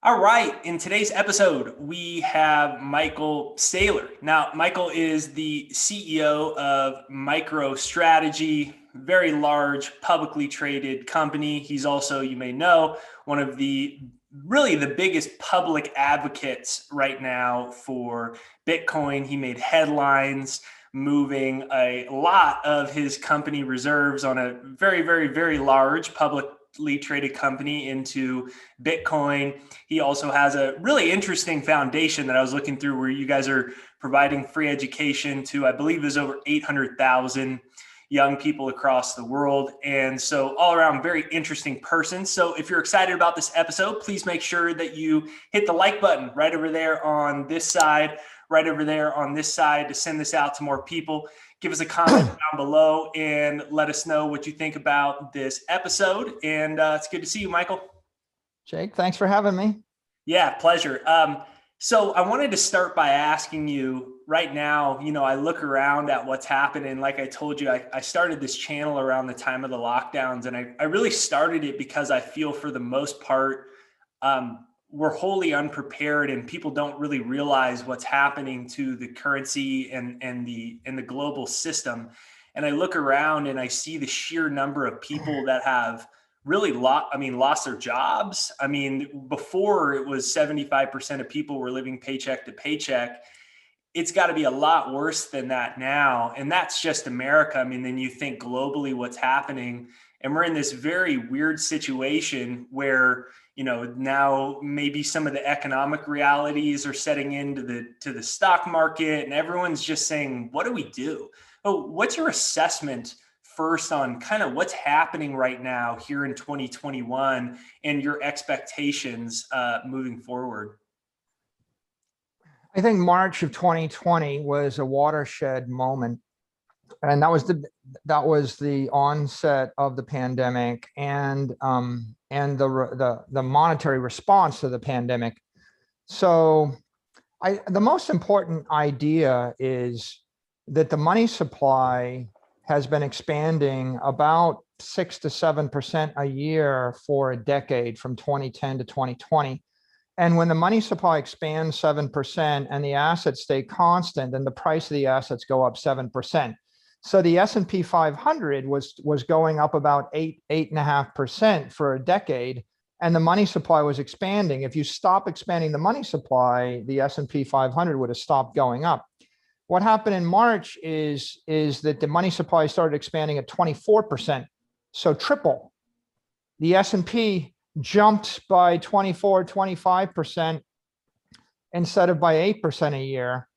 All right, in today's episode, we have Michael Saylor. Now, Michael is the CEO of MicroStrategy, very large publicly traded company. He's also, you may know, one of the really the biggest public advocates right now for Bitcoin. He made headlines moving a lot of his company reserves on a very, very, very large publicly traded company into Bitcoin. He also has a really interesting foundation that I was looking through where you guys are providing free education to, I believe, is over 800,000 young people across the world. And so all around, very interesting person. So if you're excited about this episode, please make sure that you hit the like button right over there on this side, right over there on this side to send this out to more people. Give us a comment down below and let us know what you think about this episode. And it's good to see you, Michael. Jake, thanks for having me. Yeah, pleasure. So I wanted to start by asking you right now, I look around at what's happening. Like I told you, I started this channel around the time of the lockdowns, and I really started it because I feel for the most part, we're wholly unprepared and people don't really realize what's happening to the currency and the global system. And I look around and I see the sheer number of people that have really lost their jobs. I mean, before it was 75% of people were living paycheck to paycheck. It's got to be a lot worse than that now. And that's just America. I mean, then you think globally what's happening, and we're in this very weird situation where, now maybe some of the economic realities are setting into the stock market, and everyone's just saying, what do we do? Oh, what's your assessment first on kind of what's happening right now here in 2021 and your expectations moving forward? I think March of 2020 was a watershed moment, and that was the onset of the pandemic and the monetary response to the pandemic. So the most important idea is that the money supply has been expanding about 6 to 7% a year for a decade from 2010 to 2020. And when the money supply expands 7% and the assets stay constant, then the price of the assets go up 7%. So the S&P 500 was going up about 8.5% for a decade, and the money supply was expanding. If you stop expanding the money supply, the S&P 500 would have stopped going up. What happened in March is that the money supply started expanding at 24%, so triple. The S&P jumped by 24, 25% instead of by 8% a year.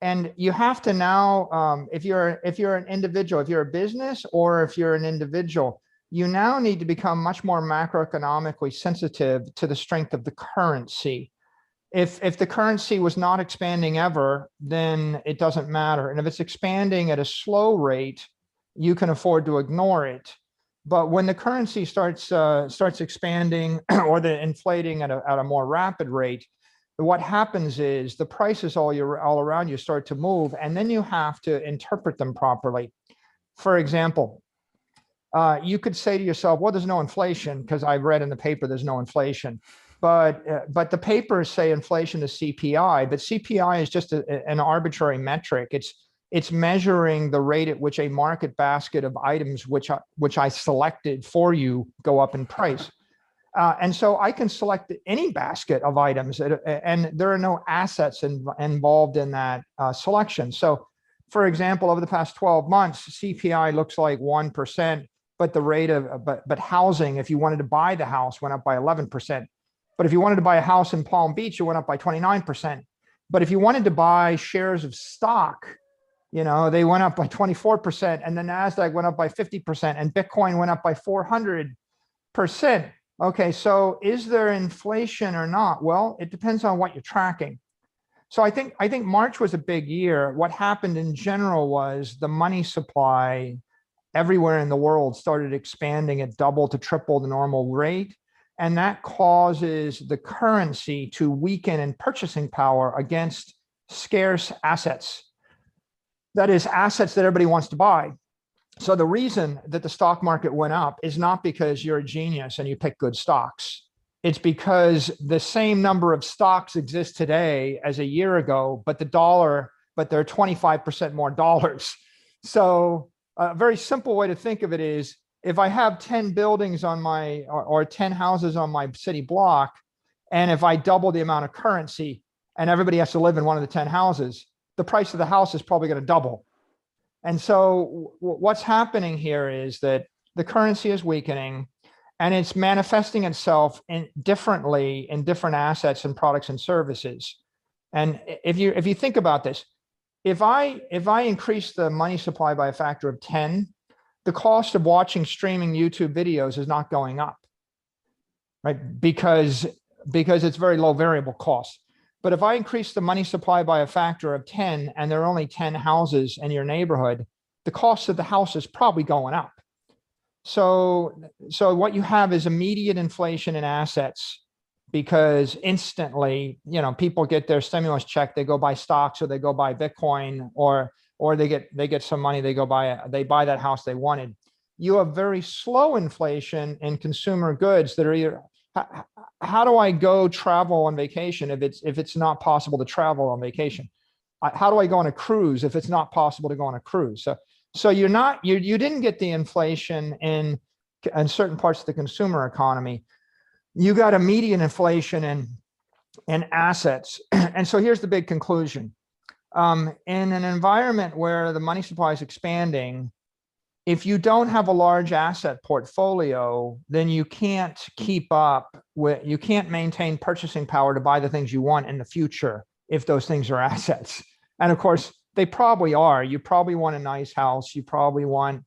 And you have to now, if you're an individual, if you're a business or if you're an individual, you now need to become much more macroeconomically sensitive to the strength of the currency. If the currency was not expanding ever, then it doesn't matter. And if it's expanding at a slow rate, you can afford to ignore it. But when the currency starts expanding or the inflating at a more rapid rate, what happens is the prices all around you start to move, and then you have to interpret them properly. For example, you could say to yourself, well, there's no inflation, because I read in the paper there's no inflation. But the papers say inflation is CPI, but CPI is just an arbitrary metric. It's measuring the rate at which a market basket of items which I selected for you go up in price. And so I can select any basket of items, and there are no assets involved in that selection. So, for example, over the past 12 months, CPI looks like 1%, but the rate of but housing, if you wanted to buy the house, went up by 11%. But if you wanted to buy a house in Palm Beach, it went up by 29%. But if you wanted to buy shares of stock, they went up by 24%, and the NASDAQ went up by 50%, and Bitcoin went up by 400%. Okay, so is there inflation or not? Well, it depends on what you're tracking. So I think March was a big year. What happened in general was the money supply everywhere in the world started expanding at double to triple the normal rate. And that causes the currency to weaken in purchasing power against scarce assets. That is, assets that everybody wants to buy. So the reason that the stock market went up is not because you're a genius and you pick good stocks. It's because the same number of stocks exist today as a year ago, but there are 25% more dollars. So a very simple way to think of it is, if I have 10 buildings on my, or 10 houses on my city block, and if I double the amount of currency and everybody has to live in one of the 10 houses, the price of the house is probably going to double. And so what's happening here is that the currency is weakening, and it's manifesting itself differently in different assets and products and services. And if you think about this, if I increase the money supply by a factor of 10, the cost of watching streaming YouTube videos is not going up, right? Because it's very low variable cost. But if I increase the money supply by a factor of 10 and there are only 10 houses in your neighborhood, the cost of the house is probably going up. So what you have is immediate inflation in assets, because instantly, people get their stimulus check, they go buy stocks, or they go buy Bitcoin, or they get some money, they buy that house they wanted. You have very slow inflation in consumer goods that are either, how do I go travel on vacation if it's not possible to travel on vacation? How do I go on a cruise if it's not possible to go on a cruise? So you didn't get the inflation in certain parts of the consumer economy. You got immediate inflation in assets. And so here's the big conclusion. In an environment where the money supply is expanding, if you don't have a large asset portfolio, then you can't you can't maintain purchasing power to buy the things you want in the future if those things are assets. And of course, they probably are. You probably want a nice house. You probably want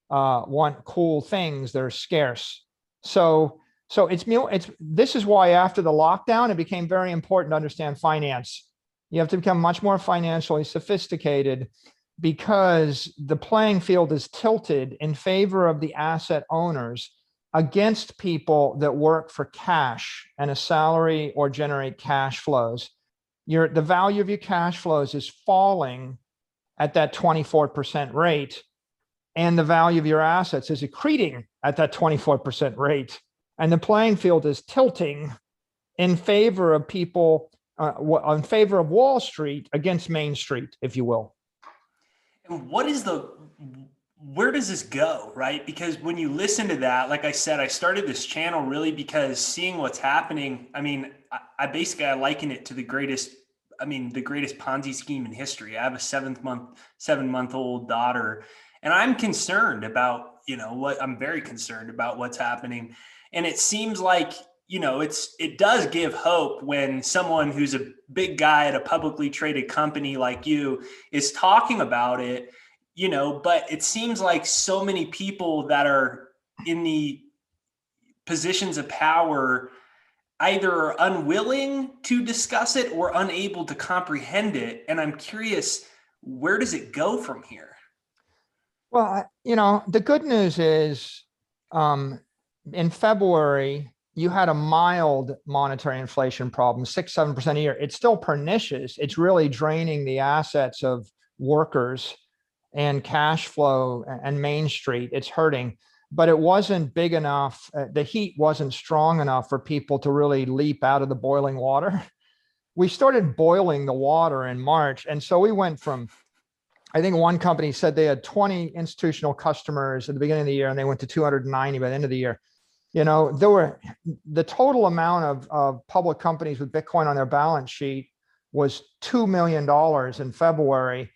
cool things that are scarce. So this is why after the lockdown, it became very important to understand finance. You have to become much more financially sophisticated, because the playing field is tilted in favor of the asset owners against people that work for cash and a salary or generate cash flows. The value of your cash flows is falling at that 24% rate, and the value of your assets is accreting at that 24% rate. And the playing field is tilting in favor of people, in favor of Wall Street against Main Street, if you will. And where does this go, right? Because when you listen to that, like I said, I started this channel really because seeing what's happening, I mean, I liken it to the greatest Ponzi scheme in history. I have a 7-month-old daughter, and I'm concerned about, I'm very concerned about what's happening. And it seems like, it does give hope when someone who's a big guy at a publicly traded company like you is talking about it, but it seems like so many people that are in the positions of power either are unwilling to discuss it or unable to comprehend it. And I'm curious, where does it go from here? Well, the good news is, in February, you had a mild monetary inflation problem, 6-7% a year. It's still pernicious. It's really draining the assets of workers and cash flow and Main Street. It's hurting, but it wasn't big enough. The heat wasn't strong enough for people to really leap out of the boiling water. We started boiling the water in March. And so we went from, I think one company said they had 20 institutional customers at the beginning of the year, and they went to 290 by the end of the year. The total amount of public companies with Bitcoin on their balance sheet was $2 million in February.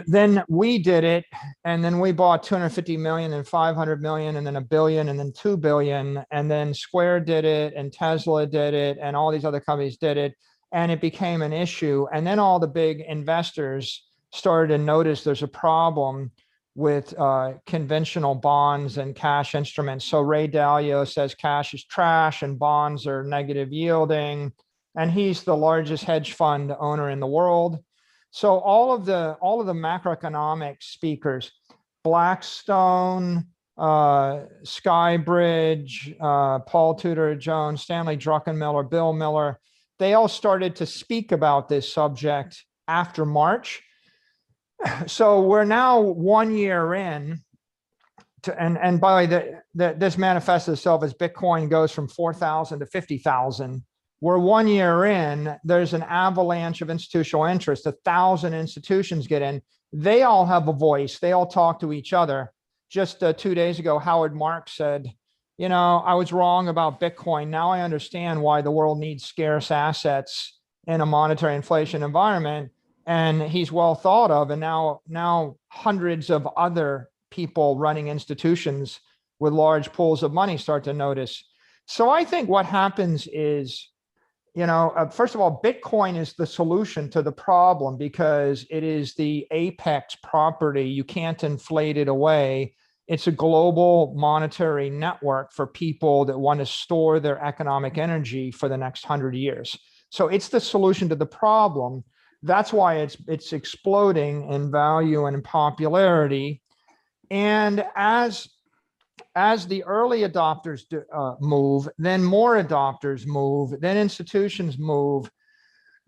Then we did it, and then we bought 250 million and 500 million and then $1 billion and then 2 billion, and then Square did it and Tesla did it and all these other companies did it, and it became an issue. And then all the big investors started to notice there's a problem with conventional bonds and cash instruments. So Ray Dalio says cash is trash and bonds are negative yielding, and he's the largest hedge fund owner in the world. So all of the macroeconomic speakers, Blackstone, Skybridge, Paul Tudor Jones, Stanley Druckenmiller, Bill Miller, they all started to speak about this subject after March. So we're now 1 year in, and by the way, this manifests itself as Bitcoin goes from 4,000 to 50,000. We're 1 year in, there's an avalanche of institutional interest. 1,000 institutions get in. They all have a voice. They all talk to each other. Just 2 days ago, Howard Marks said, you know, I was wrong about Bitcoin. Now I understand why the world needs scarce assets in a monetary inflation environment. And he's well thought of. And now hundreds of other people running institutions with large pools of money start to notice. So I think what happens is, you know, first of all, Bitcoin is the solution to the problem because it is the apex property. You can't inflate it away. It's a global monetary network for people that want to store their economic energy for the next 100 years. So it's the solution to the problem. That's why it's exploding in value and in popularity. And as the early adopters move, then more adopters move, then institutions move,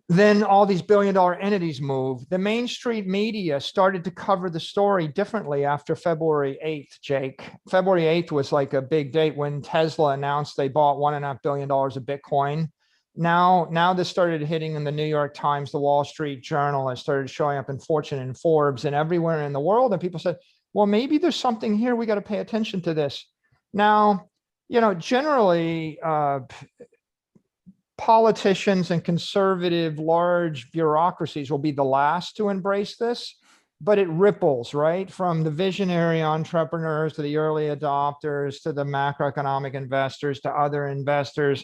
then all these billion-dollar entities move. The mainstream media started to cover the story differently after February 8th, Jake. February 8th was like a big date when Tesla announced they bought $1.5 billion of Bitcoin. Now this started hitting in the New York Times, the Wall Street Journal. It started showing up in Fortune and Forbes and everywhere in the world. And people said, well, maybe there's something here. We got to pay attention to this. Now, you know, generally, politicians and conservative large bureaucracies will be the last to embrace this, but it ripples, right? From the visionary entrepreneurs to the early adopters to the macroeconomic investors to other investors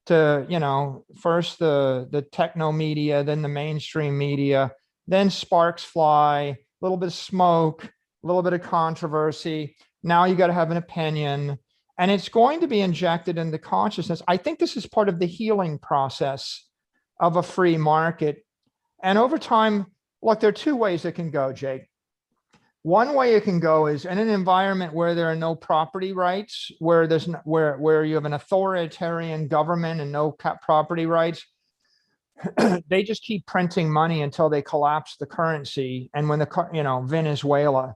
to, you know, first the techno media, then the mainstream media, then sparks fly, a little bit of smoke, a little bit of controversy. Now you got to have an opinion. And it's going to be injected into consciousness. I think this is part of the healing process of a free market. And over time, look, there are two ways it can go, Jake. One way it can go is in an environment where there are no property rights, where you have an authoritarian government and no property rights. They just keep printing money until they collapse the currency. And when Venezuela,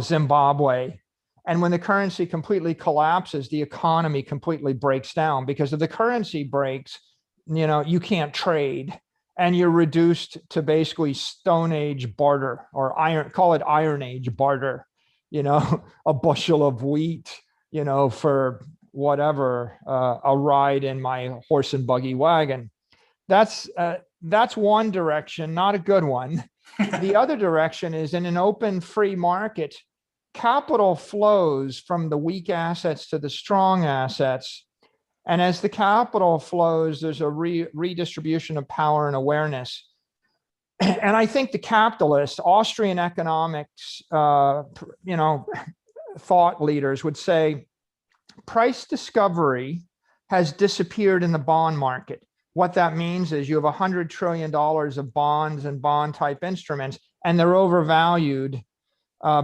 Zimbabwe, and when the currency completely collapses, the economy completely breaks down, because if the currency breaks, you can't trade, and you're reduced to basically Stone Age barter, or call it Iron Age barter, a bushel of wheat, for whatever, a ride in my horse and buggy wagon. That's one direction, not a good one. The other direction is in an open free market. Capital flows from the weak assets to the strong assets. And as the capital flows, there's a redistribution of power and awareness. And I think the capitalists, Austrian economics, thought leaders would say, price discovery has disappeared in the bond market. What that means is you have $100 trillion of bonds and bond type instruments, and they're overvalued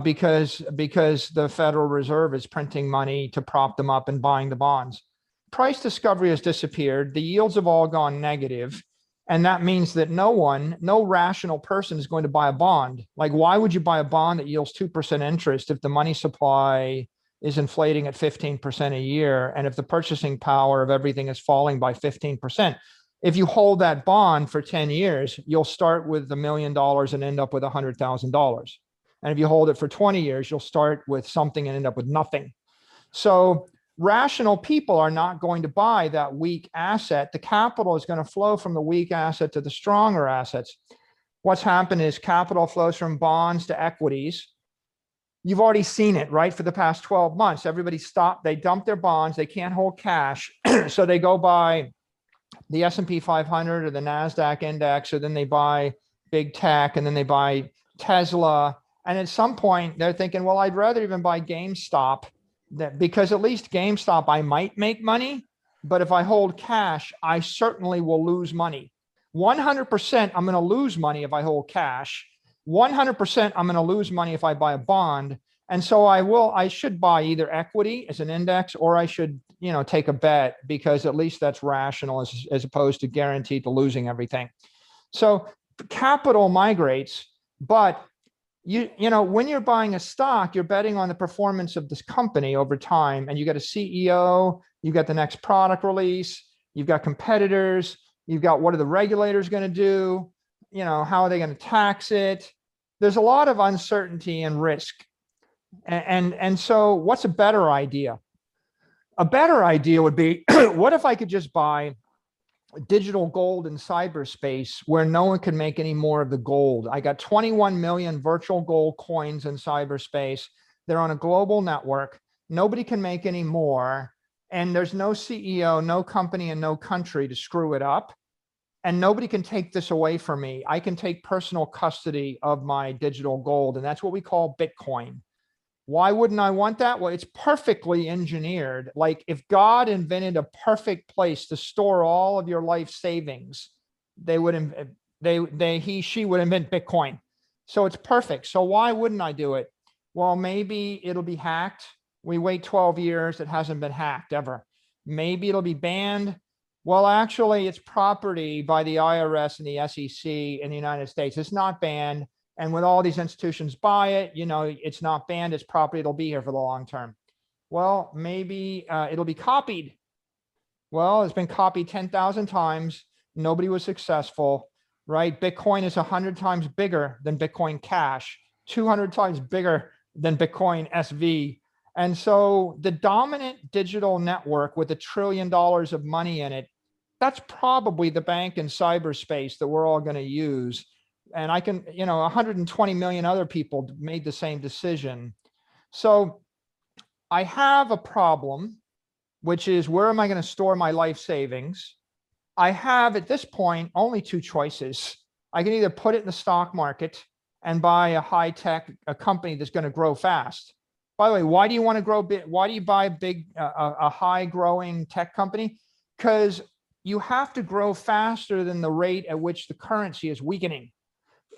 because the Federal Reserve is printing money to prop them up and buying the bonds. Price discovery has disappeared. The yields have all gone negative. And that means that no rational person is going to buy a bond. Like, why would you buy a bond that yields 2% interest if the money supply is inflating at 15% a year, and if the purchasing power of everything is falling by 15%? If you hold that bond for 10 years, you'll start with $1 million and end up with $100,000. And if you hold it for 20 years, you'll start with something and end up with nothing. So rational people are not going to buy that weak asset. The capital is going to flow from the weak asset to the stronger assets. What's happened is capital flows from bonds to equities. You've already seen it, right? For the past 12 months, everybody stopped. They dump their bonds. They can't hold cash. So they go buy the S&P 500 or the NASDAQ index, or then they buy big tech, and then they buy Tesla. And at some point they're thinking, well, I'd rather even buy GameStop, because at least GameStop, I might make money, but if I hold cash, I certainly will lose money. 100% I'm going to lose money if I hold cash. 100% I'm going to lose money if I buy a bond. And so I should buy either equity as an index, or I should, take a bet, because at least that's rational as opposed to guaranteed to losing everything. So capital migrates, but you know, when you're buying a stock, you're betting on the performance of this company over time. And you got a CEO, you got the next product release, you've got competitors, you've got what are the regulators going to do? You know, how are they going to tax it? There's a lot of uncertainty and risk. And so what's a better idea? A better idea would be, what if I could just buy digital gold in cyberspace where no one can make any more of the gold? I got 21 million virtual gold coins in cyberspace. They're on a global network. Nobody can make any more. And there's no CEO, no company, and no country to screw it up. And nobody can take this away from me. I can take personal custody of my digital gold. And that's what we call Bitcoin. Why wouldn't I want that? Well, it's perfectly engineered. Like if God invented a perfect place to store all of your life savings, they would, she would invent Bitcoin. So it's perfect. So why wouldn't I do it? Well, maybe it'll be hacked. We wait 12 years. It hasn't been hacked ever. Maybe it'll be banned. Well, actually it's property by the IRS and the SEC in the United States. It's not banned. And when all these institutions buy it, you know, it's not banned, it's property, it'll be here for the long term. Well, maybe it'll be copied. Well, it's been copied 10,000 times. Nobody was successful, right? Bitcoin is 100 times bigger than Bitcoin Cash, 200 times bigger than Bitcoin SV. And so the dominant digital network with $1 trillion of money in it, that's probably the bank in cyberspace that we're all going to use. And I can, you know, 120 million other people made the same decision. So I have a problem, which is where am I going to store my life savings? I have at this point only two choices. I can either put it in the stock market and buy a high tech, a company that's going to grow fast. By the way, why do you want to grow big? Why do you buy a high growing tech company? Because you have to grow faster than the rate at which the currency is weakening.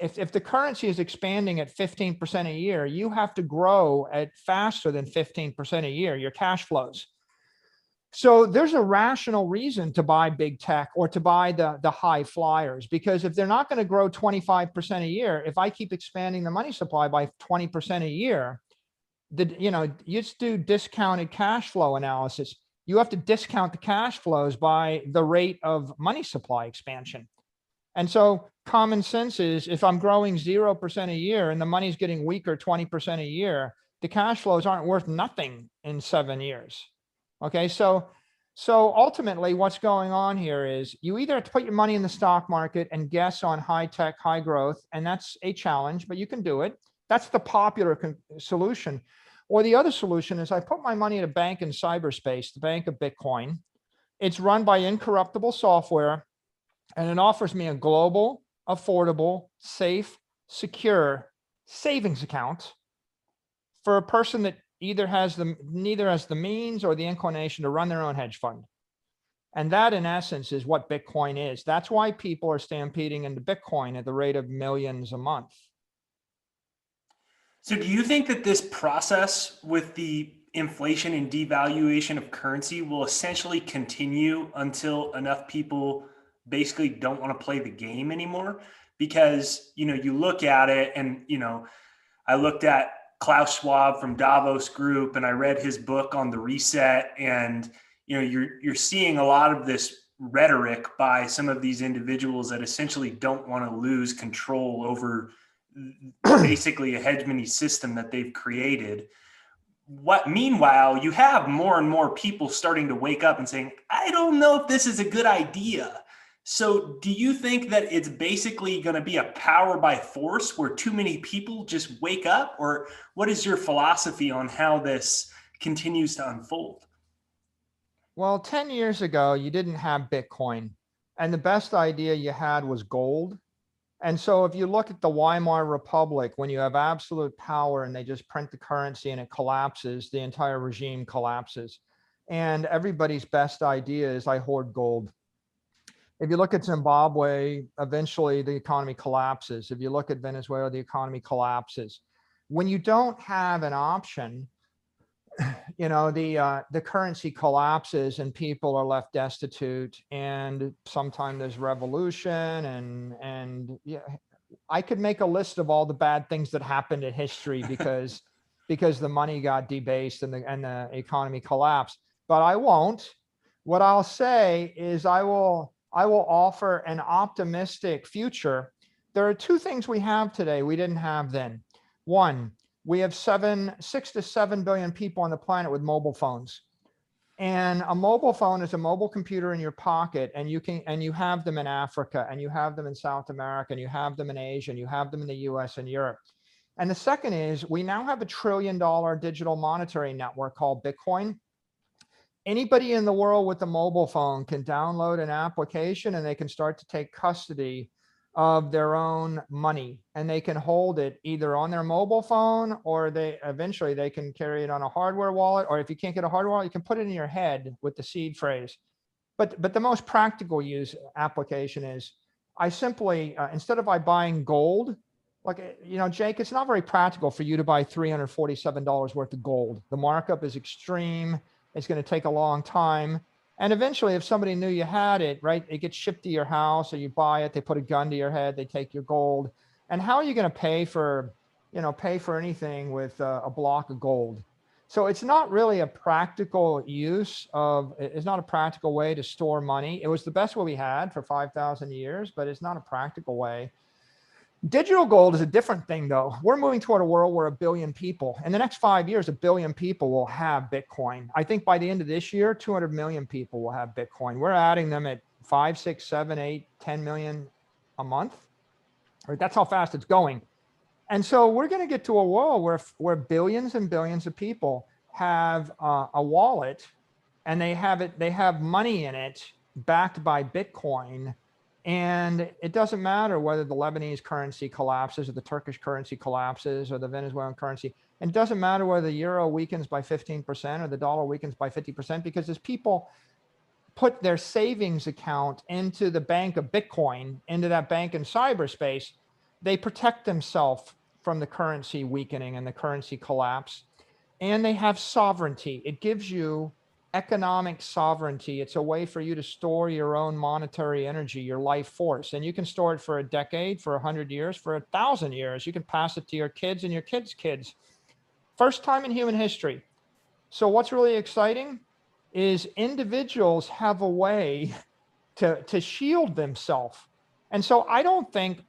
If the currency is expanding at 15% a year, you have to grow at faster than 15% a year, your cash flows. So there's a rational reason to buy big tech or to buy the high flyers, because if they're not going to grow 25% a year, if I keep expanding the money supply by 20% a year, you know, you just do discounted cash flow analysis. You have to discount the cash flows by the rate of money supply expansion. And so common sense is if I'm growing 0% a year and the money's getting weaker 20% a year, the cash flows aren't worth nothing in 7 years. Okay, so ultimately what's going on here is you either have to put your money in the stock market and guess on high tech, high growth, and that's a challenge, but you can do it. That's the popular solution. Or the other solution is I put my money in a bank in cyberspace, the bank of Bitcoin. It's run by incorruptible software, and it offers me a global, affordable, safe, secure savings account for a person that neither has the means or the inclination to run their own hedge fund. And that in essence is what Bitcoin is. That's why people are stampeding into Bitcoin at the rate of millions a month. So do you think that this process with the inflation and devaluation of currency will essentially continue until enough people basically don't want to play the game anymore? Because, you know, you look at it and, you know, I looked at Klaus Schwab from Davos Group and I read his book on the reset, and, you know, you're seeing a lot of this rhetoric by some of these individuals that essentially don't want to lose control over basically a hegemony system that they've created. Meanwhile, you have more and more people starting to wake up and saying, I don't know if this is a good idea. So do you think that it's basically going to be a power by force where too many people just wake up? Or what is your philosophy on how this continues to unfold? Well, 10 years ago, you didn't have Bitcoin, and the best idea you had was gold. And so if you look at the Weimar Republic, when you have absolute power and they just print the currency and it collapses, the entire regime collapses. And everybody's best idea is I hoard gold. If you look at Zimbabwe, eventually the economy collapses. If you look at Venezuela, the economy collapses. When you don't have an option, you know, the currency collapses and people are left destitute, and sometimes there's revolution and yeah, I could make a list of all the bad things that happened in history because the money got debased and the economy collapsed, but I won't. What I'll say is I will offer an optimistic future. There are two things we have today we didn't have then. One, we have 6 to 7 billion people on the planet with mobile phones. And a mobile phone is a mobile computer in your pocket, and you have them in Africa, and you have them in South America, and you have them in Asia, and you have them in the US and Europe. And the second is we now have $1 trillion digital monetary network called Bitcoin. Anybody in the world with a mobile phone can download an application, and they can start to take custody of their own money, and they can hold it either on their mobile phone, or eventually they can carry it on a hardware wallet, or if you can't get a hardware wallet, you can put it in your head with the seed phrase. But the most practical use application is I simply, instead of buying gold, like, Jake, it's not very practical for you to buy $347 worth of gold. The markup is extreme. It's going to take a long time. And eventually, if somebody knew you had it, right, it gets shipped to your house, or you buy it, they put a gun to your head, they take your gold. And how are you going to pay for anything with a block of gold? So it's not really a practical it's not a practical way to store money. It was the best way we had for 5,000 years, but it's not a practical way. Digital gold is a different thing, though. We're moving toward a world where 1 billion people, in the next 5 years, 1 billion people will have Bitcoin. I think by the end of this year, 200 million people will have Bitcoin. We're adding them at 5, 6, 7, 8, 10 million a month. Right? That's how fast it's going. And so we're going to get to a world where billions and billions of people have a wallet, and they have money in it backed by Bitcoin. And it doesn't matter whether the Lebanese currency collapses, or the Turkish currency collapses, or the Venezuelan currency. And it doesn't matter whether the euro weakens by 15% or the dollar weakens by 50%, because as people put their savings account into the bank of Bitcoin, into that bank in cyberspace, they protect themselves from the currency weakening and the currency collapse. And they have sovereignty. It gives you economic sovereignty. It's a way for you to store your own monetary energy, your life force. And you can store it for a decade, for 100 years, for 1,000 years. You can pass it to your kids and your kids' kids. First time in human history. So what's really exciting is individuals have a way to shield themselves. And so I don't think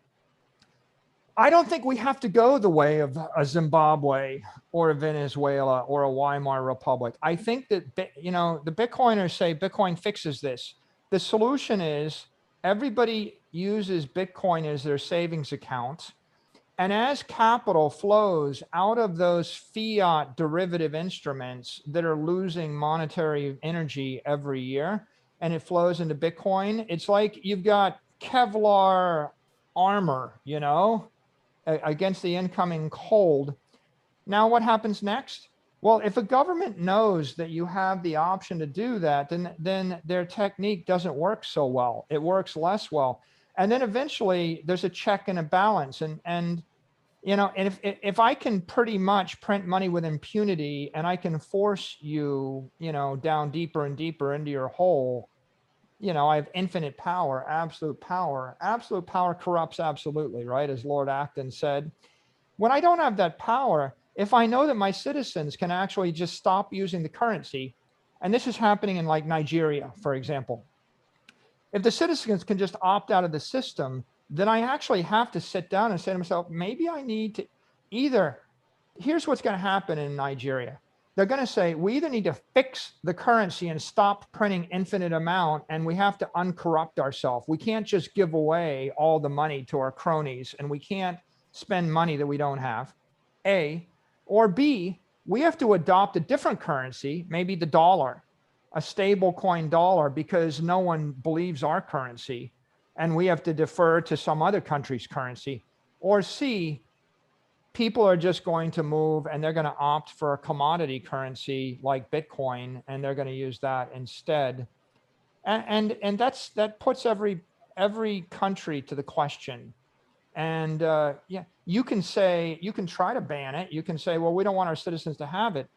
we have to go the way of a Zimbabwe or a Venezuela or a Weimar Republic. I think that, the Bitcoiners say Bitcoin fixes this. The solution is everybody uses Bitcoin as their savings account. And as capital flows out of those fiat derivative instruments that are losing monetary energy every year, and it flows into Bitcoin, it's like you've got Kevlar armor, against the incoming cold. Now, what happens next? Well, if a government knows that you have the option to do that, then their technique doesn't work so well. It works less well. And then eventually there's a check and a balance. And if I can pretty much print money with impunity, and I can force you, down deeper and deeper into your hole, I have infinite power, absolute power. Absolute power corrupts absolutely, right? As Lord Acton said. When I don't have that power, if I know that my citizens can actually just stop using the currency, and this is happening in like Nigeria, for example, if the citizens can just opt out of the system, then I actually have to sit down and say to myself, maybe I need to here's what's going to happen in Nigeria. They're going to say, we either need to fix the currency and stop printing infinite amount, and we have to uncorrupt ourselves. We can't just give away all the money to our cronies, and we can't spend money that we don't have, A. Or B, we have to adopt a different currency, maybe the dollar, a stable coin dollar, because no one believes our currency, and we have to defer to some other country's currency. Or C, people are just going to move and they're going to opt for a commodity currency like Bitcoin, and they're going to use that instead. And that puts every country to the question. And you can try to ban it. You can say, well, we don't want our citizens to have it.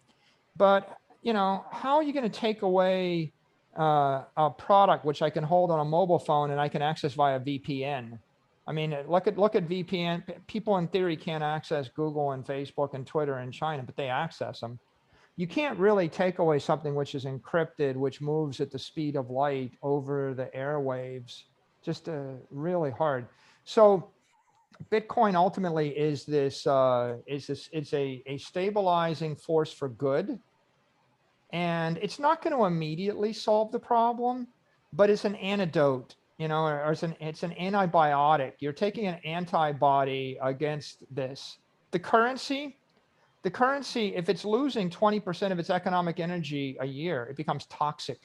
But how are you going to take away a product which I can hold on a mobile phone and I can access via VPN? I mean, look at VPN. People in theory can't access Google and Facebook and Twitter in China, but they access them. You can't really take away something which is encrypted, which moves at the speed of light over the airwaves. Just really hard. So Bitcoin ultimately is this, it's a stabilizing force for good. And it's not going to immediately solve the problem, but it's an antidote, or it's an antibiotic. You're taking an antibody against this. The currency, if it's losing 20% of its economic energy a year, it becomes toxic.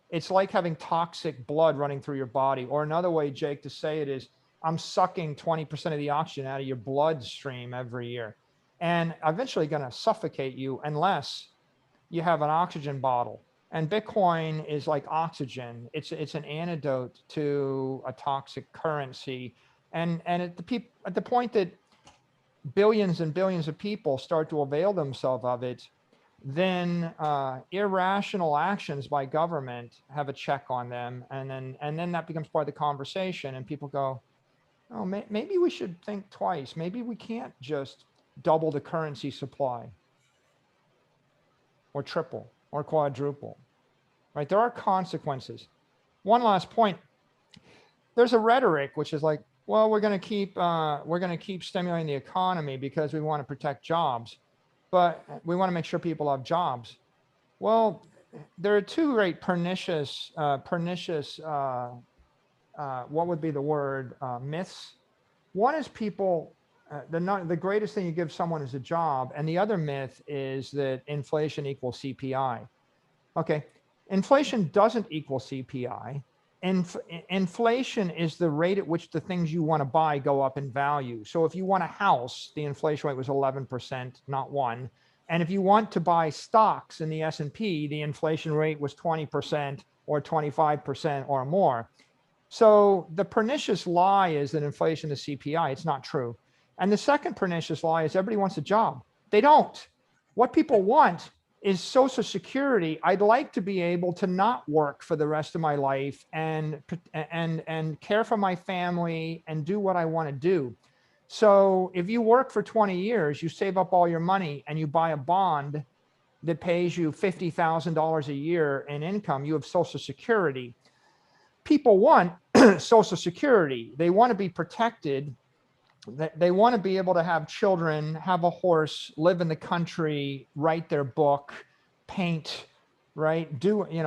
It's like having toxic blood running through your body. Or another way, Jake, to say it is, I'm sucking 20% of the oxygen out of your bloodstream every year, and eventually going to suffocate you unless you have an oxygen bottle. And Bitcoin is like oxygen. It's an antidote to a toxic currency. And at the point that billions and billions of people start to avail themselves of it, then irrational actions by government have a check on them, and then that becomes part of the conversation, and people go, oh, maybe we should think twice. Maybe we can't just double the currency supply, or triple, or quadruple, right? There are consequences. One last point. There's a rhetoric which is like, well, we're going to keep stimulating the economy because we want to protect jobs, but we want to make sure people have jobs. Well, there are two great pernicious, what would be the word, myths. One is people, the greatest thing you give someone is a job, and the other myth is that inflation equals CPI. Okay, inflation doesn't equal CPI. Inflation is the rate at which the things you want to buy go up in value. So if you want a house, the inflation rate was 11%, not 1. And if you want to buy stocks in the S&P, the inflation rate was 20% or 25% or more. So the pernicious lie is that inflation is CPI. It's not true. And the second pernicious lie is everybody wants a job. They don't. What people want is Social Security. I'd like to be able to not work for the rest of my life and care for my family and do what I want to do. So if you work for 20 years, you save up all your money and you buy a bond that pays you $50,000 a year in income, you have Social Security. People want Social Security. They want to be protected. They want to be able to have children, have a horse, live in the country, write their book, paint, right?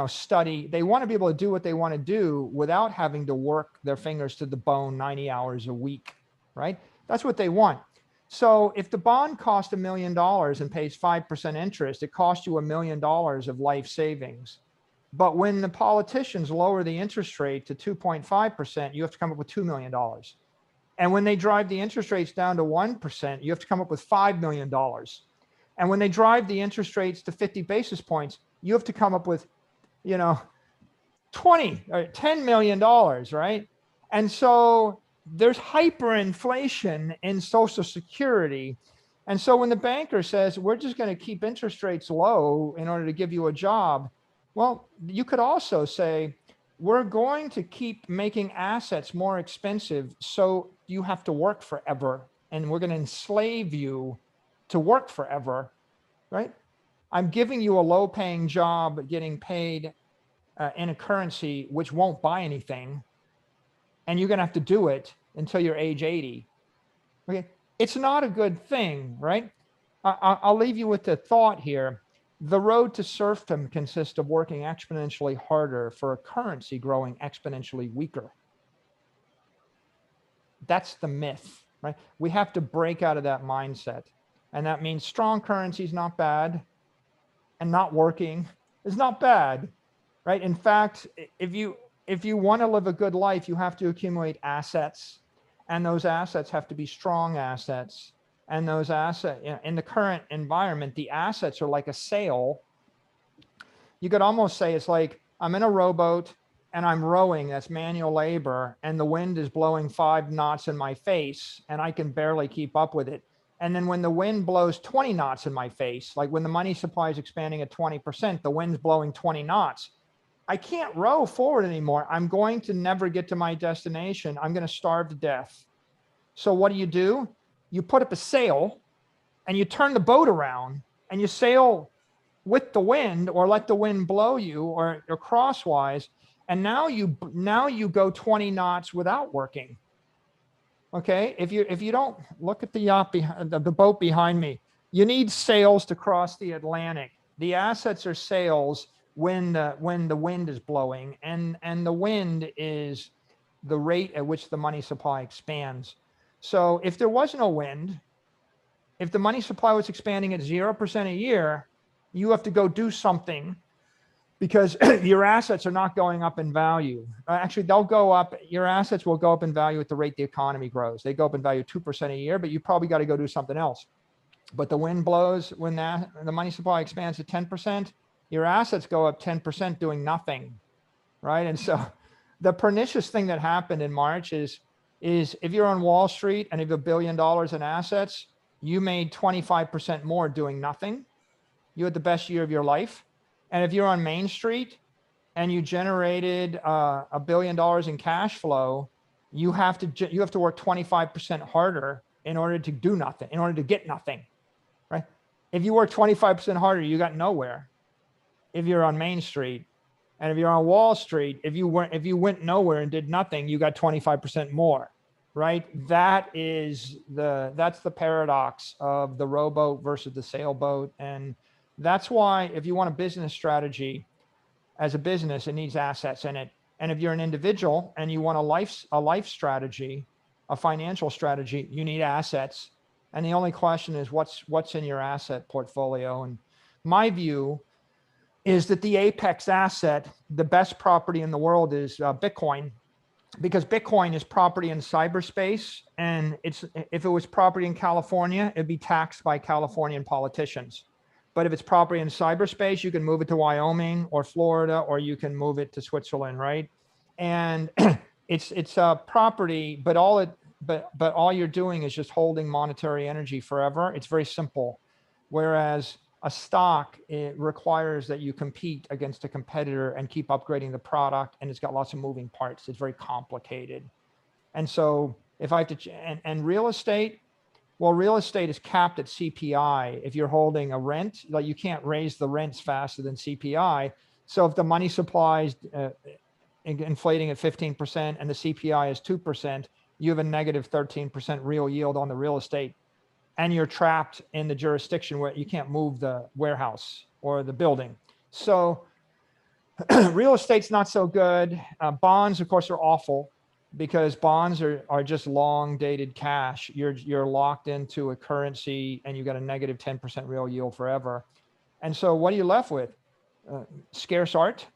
Study. They want to be able to do what they want to do without having to work their fingers to the bone 90 hours a week, right? That's what they want. So if the bond costs $1 million and pays 5% interest, it costs you $1 million of life savings. But when the politicians lower the interest rate to 2.5%, you have to come up with $2 million. And when they drive the interest rates down to 1%, you have to come up with $5 million. And when they drive the interest rates to 50 basis points, you have to come up with, 20 or $10 million, right? And so there's hyperinflation in Social Security. And so when the banker says, we're just going to keep interest rates low in order to give you a job, well, you could also say, we're going to keep making assets more expensive, so you have to work forever, and we're going to enslave you to work forever, right? I'm giving you a low-paying job, getting paid in a currency which won't buy anything, and you're going to have to do it until you're age 80. Okay, it's not a good thing, right? I'll leave you with the thought here. The road to serfdom consists of working exponentially harder for a currency growing exponentially weaker. That's the myth, right? We have to break out of that mindset. And that means strong currency is not bad, and not working is not bad, right? In fact, if you want to live a good life, you have to accumulate assets, and those assets have to be strong assets. And those assets, in the current environment, the assets are like a sail. You could almost say it's like I'm in a rowboat and I'm rowing, that's manual labor, and the wind is blowing 5 knots in my face and I can barely keep up with it. And then when the wind blows 20 knots in my face, like when the money supply is expanding at 20%, the wind's blowing 20 knots. I can't row forward anymore. I'm going to never get to my destination. I'm going to starve to death. So what do? You put up a sail and you turn the boat around and you sail with the wind, or let the wind blow you, or crosswise. And now you go 20 knots without working. Okay. If you don't look at the yacht behind the boat behind me, you need sails to cross the Atlantic. The assets are sails when the wind is blowing, and the wind is the rate at which the money supply expands. So if there was no wind, if the money supply was expanding at 0% a year, you have to go do something, because your assets are not going up in value. Actually, they'll go up. Your assets will go up in value at the rate the economy grows. They go up in value 2% a year, but you probably got to go do something else. But the wind blows when the money supply expands to 10%, your assets go up 10% doing nothing, right? And so the pernicious thing that happened in March is if you're on Wall Street and you have $1 billion in assets, you made 25% more doing nothing. You had the best year of your life. And if you're on Main Street and you generated $1 billion in cash flow, you have to work 25% harder in order to do nothing, in order to get nothing, right? If you work 25% harder, you got nowhere. If you're on Main Street, and if you're on Wall Street, if you went nowhere and did nothing, you got 25% more, right? That's the paradox of the rowboat versus the sailboat. And that's why if you want a business strategy as a business, it needs assets in it. And if you're an individual and you want a life strategy, a financial strategy, you need assets. And the only question is what's in your asset portfolio. And my view is that the apex asset, the best property in the world, is Bitcoin, because Bitcoin is property in cyberspace. And if it was property in California, it'd be taxed by Californian politicians. But if it's property in cyberspace, you can move it to Wyoming or Florida, or you can move it to Switzerland, right? And it's a property, but all you're doing is just holding monetary energy forever. It's very simple. Whereas a stock, it requires that you compete against a competitor and keep upgrading the product, and it's got lots of moving parts. It's very complicated. And so if I have to, and real estate, well, real estate is capped at CPI. If you're holding a rent, like, you can't raise the rents faster than CPI. So if the money supply is inflating at 15% and the CPI is 2%, you have a negative 13% real yield on the real estate. And you're trapped in the jurisdiction where you can't move the warehouse or the building. So real estate's not so good. Bonds, of course, are awful, because bonds are just long dated cash. You're locked into a currency and you got a negative 10% real yield forever. And so what are you left with? Scarce art,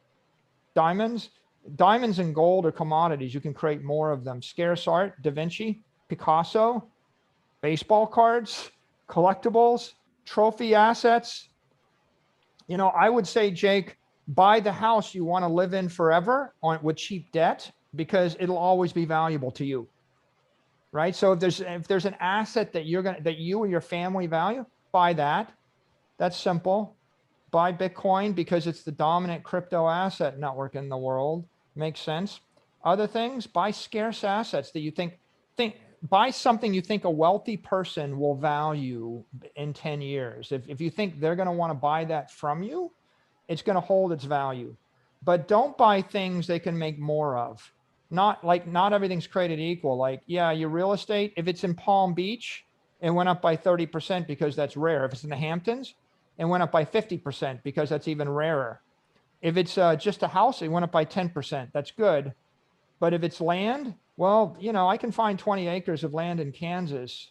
diamonds and gold are commodities. You can create more of them. Scarce art, Da Vinci, Picasso, baseball cards, collectibles, trophy assets. I would say, Jake, buy the house you want to live in forever with cheap debt, because it'll always be valuable to you, right? So if there's an asset that you and your family value, buy that. That's simple. Buy Bitcoin because it's the dominant crypto asset network in the world. Makes sense. Other things, buy scarce assets that you think buy something you think a wealthy person will value in 10 years. If you think they're going to want to buy that from you, it's going to hold its value. But don't buy things they can make more of. Not everything's created equal. Like, yeah, your real estate, if it's in Palm Beach, it went up by 30% because that's rare. If it's in the Hamptons, it went up by 50% because that's even rarer. If it's just a house, it went up by 10%. That's good. But if it's land, well, I can find 20 acres of land in Kansas.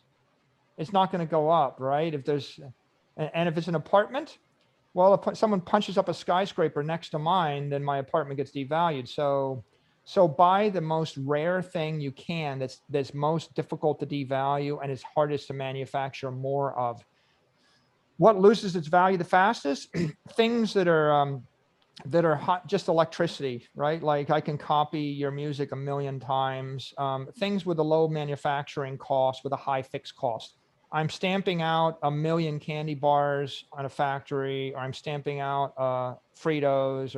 It's not going to go up, right? If it's an apartment, well, if someone punches up a skyscraper next to mine, then my apartment gets devalued. So buy the most rare thing you can that's most difficult to devalue and is hardest to manufacture more of. What loses its value the fastest? Things that are hot, just electricity, right? Like, I can copy your music 1 million times. Things with a low manufacturing cost, with a high fixed cost. I'm stamping out 1 million candy bars on a factory, or I'm stamping out Fritos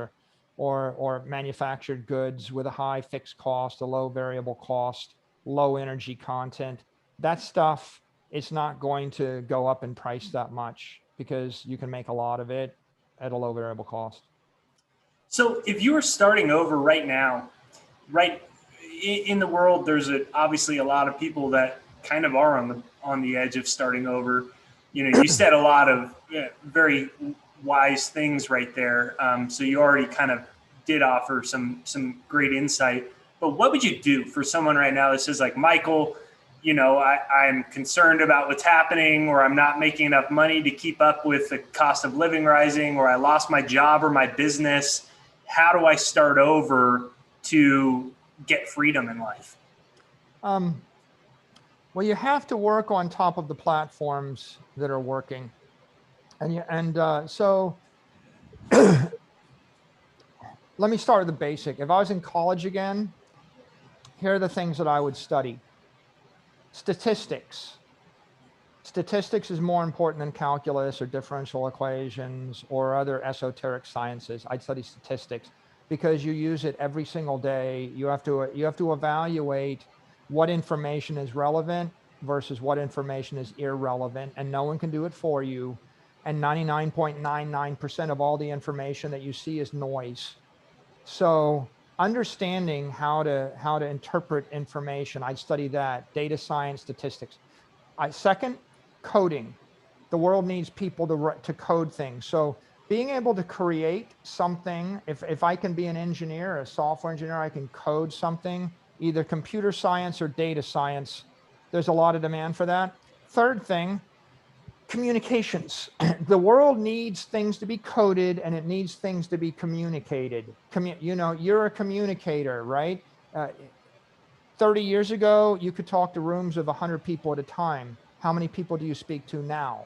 or manufactured goods with a high fixed cost, a low variable cost, low energy content. that stuff is not going to go up in price that much because you can make a lot of it at a low variable cost. So if you were starting over right now, right in the world, there's obviously a lot of people that kind of are on the edge of starting over. You know, you said a lot of very wise things right there. So you already kind of did offer some great insight. But what would you do for someone right now that says like, Michael, you know, I'm concerned about what's happening, or I'm not making enough money to keep up with the cost of living rising, or I lost my job or my business. How do I start over to get freedom in life? Well, you have to work on top of the platforms that are working. So let me start with the basic. If I was in college again, here are the things that I would study. Statistics. Statistics is more important than calculus or differential equations or other esoteric sciences. I'd study statistics because you use it every single day. You have to evaluate what information is relevant versus what information is irrelevant, and no one can do it for you. And 99.99% of all the information that you see is noise. So understanding how to interpret information, I'd study that. Data science, statistics. Second, coding. The world needs people to code things. So being able to create something, if I can be an engineer, a software engineer, I can code something, either computer science or data science. There's a lot of demand for that. Third thing, communications. The world needs things to be coded and it needs things to be communicated. You know, you're a communicator, right? 30 years ago, you could talk to rooms of 100 people at a time. How many people do you speak to now?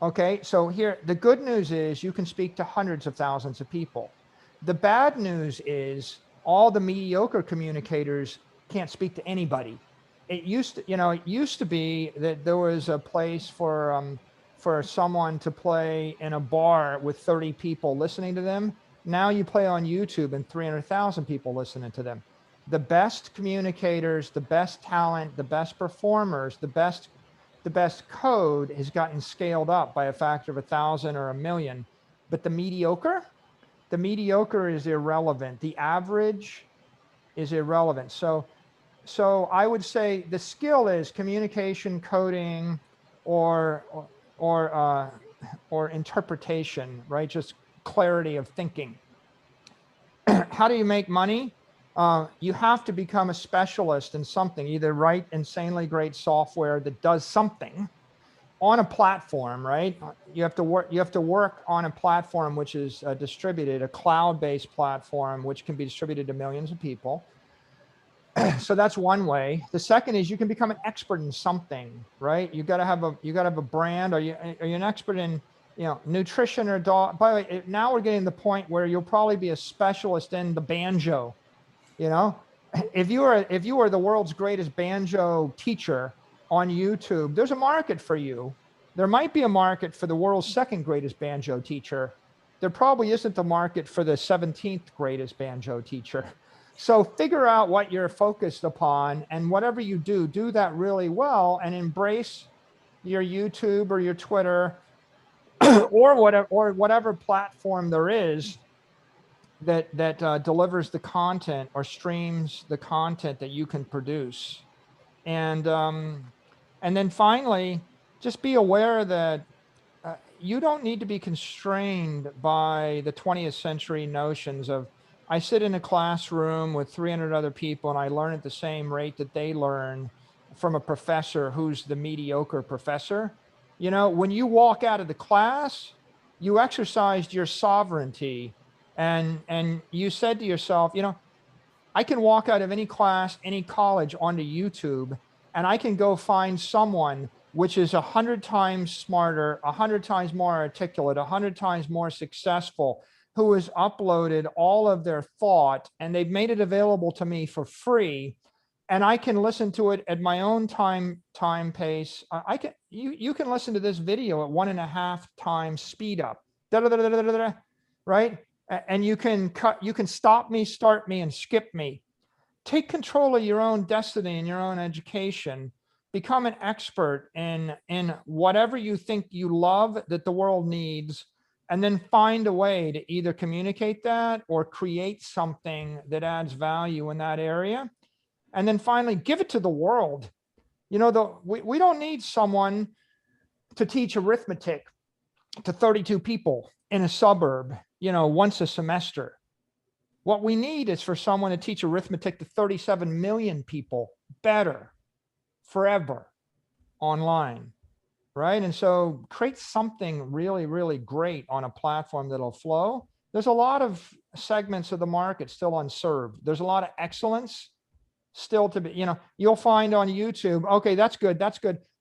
Okay, so here, the good news is you can speak to hundreds of thousands of people. The bad news is all the mediocre communicators can't speak to anybody. It used to be that there was a place for someone to play in a bar with 30 people listening to them. Now you play on YouTube and 300,000 people listening to them. The best communicators, the best talent, the best performers, the best code has gotten scaled up by a factor of 1,000 or 1,000,000. But the mediocre is irrelevant. The average is irrelevant. So I would say the skill is communication, coding, or interpretation, right? Just clarity of thinking. How do you make money? You have to become a specialist in something, either write insanely great software that does something on a platform, right? You have to work on a platform which is distributed, a cloud-based platform, which can be distributed to millions of people. So that's one way. The second is you can become an expert in something, right? You got to have a brand. Are you an expert in, you know, nutrition or dog? By the way, now we're getting to the point where you'll probably be a specialist in the banjo. You know, if you are the world's greatest banjo teacher on YouTube, there's a market for you. There might be a market for the world's second greatest banjo teacher. There probably isn't the market for the 17th greatest banjo teacher. So figure out what you're focused upon, and whatever you do that really well, and embrace your YouTube or your Twitter or whatever platform there is that delivers the content or streams the content that you can produce. And then finally, just be aware that you don't need to be constrained by the 20th century notions of, I sit in a classroom with 300 other people and I learn at the same rate that they learn from a professor who's the mediocre professor. You know, when you walk out of the class, you exercised your sovereignty, and you said to yourself, you know, I can walk out of any class, any college onto YouTube, and I can go find someone which is 100 times smarter, 100 times more articulate, 100 times more successful, who has uploaded all of their thought, and they've made it available to me for free. And I can listen to it at my own time pace. You can listen to this video at 1.5 times speed up, right? And you can stop me, start me, and skip me. take control of your own destiny and your own education. Become an expert in whatever you think you love that the world needs, and then find a way to either communicate that or create something that adds value in that area. And then finally, give it to the world. We don't need someone to teach arithmetic to 32 people in a suburb, once a semester. What we need is for someone to teach arithmetic to 37 million people better, forever, online, right? And so create something really, really great on a platform that'll flow. There's a lot of segments of the market still unserved. There's a lot of excellence still to be, you'll find on YouTube, okay, that's good.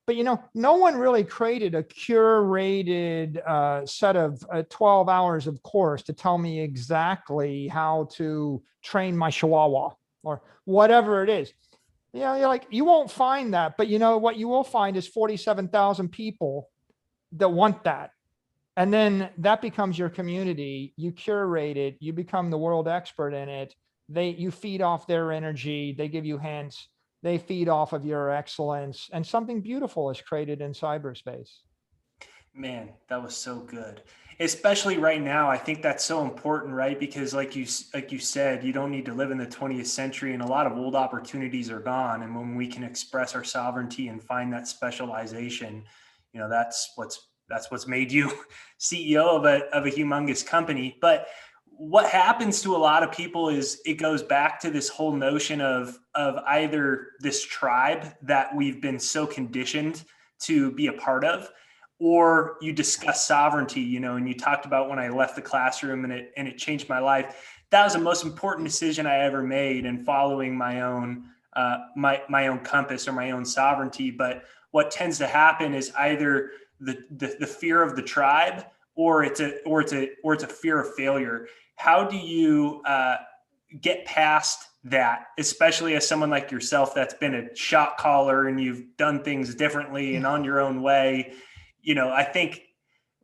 But, no one really created a curated set of 12 hours of course to tell me exactly how to train my Chihuahua or whatever it is. You won't find that, but what you will find is 47,000 people that want that. And then that becomes your community. You curate it, you become the world expert in it. You feed off their energy, they give you hints, they feed off of your excellence, and something beautiful is created in cyberspace. Man, that was so good. Especially right now, I think that's so important, right? Because like you said, you don't need to live in the 20th century, and a lot of old opportunities are gone. And when we can express our sovereignty and find that specialization, that's what's made you CEO of a humongous company. But what happens to a lot of people is it goes back to this whole notion of either this tribe that we've been so conditioned to be a part of, or you discuss sovereignty, and you talked about when I left the classroom and it changed my life. That was the most important decision I ever made in following my own my own compass or my own sovereignty. But what tends to happen is either the fear of the tribe, or it's a fear of failure. How do you get past that, especially as someone like yourself that's been a shot caller and you've done things differently and on your own way? I think